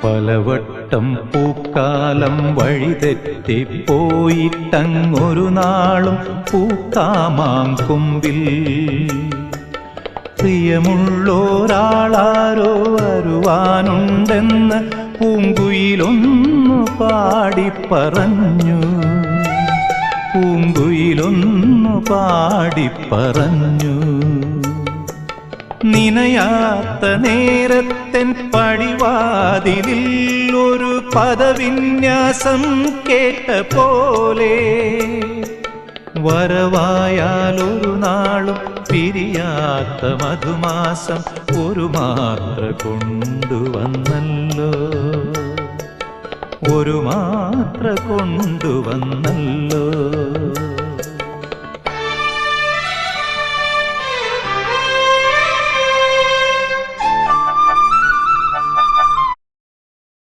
പലവട്ടം പൂക്കാലം വഴിതെറ്റിപ്പോയിട്ടങ്ങൊരു നാളും പൂക്കാമാങ്കൊമ്പിൽ പ്രിയമുള്ളോരാളാരോ വരുവാനുണ്ടെന്ന് പൂങ്കുയിലൊന്നു പാടിപ്പറഞ്ഞു. പൂങ്കുയിലൊന്നു പാടിപ്പറഞ്ഞു. നിനയാത്ത നേരത്തെൻ പടിവാതിലിൽ ഒരു പദവിന്യാസം കേട്ട പോലെ വരവായാലൊരു നാളും പിരിയാത്ത മധുമാസം ഒരു മാത്ര കൊണ്ടുവന്നല്ലോ. ഒരു മാത്ര കൊണ്ടുവന്നല്ലോ.